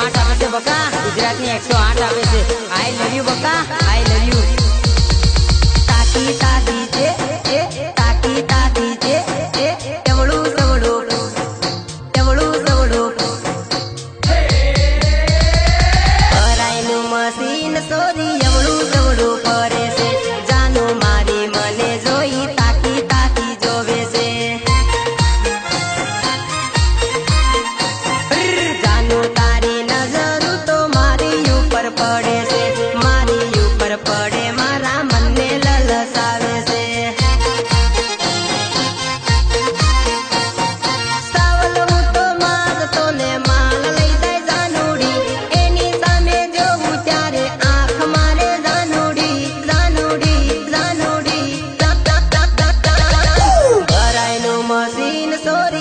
108 આપે છે બકા, ગુજરાતની 108 આપે છે. આઈ લવ યુ બકા, આઈ લવ યુ. તાકી તાકી છે તાકી તાકી છે કેવડું સવડું કેવડું સવડું ભરાયનું મશીન સોરી એવડું સવડું ફરે છે. જાનું મારી મને જોઈ તાકી તાકી જોવે છે. જાનું તારી નજર તો મારી ઉપર પડે છે, મારી ઉપર પડે મારા મનને લલસાવે છે. સાવલ હું તો માગતો ને માલ લઈ જાય જાનુડી, એની સામે જોઉં ત્યારે આંખ મારે જાનુડી જાનુડી જાનુડી. ભરાયનું મશીન સોરી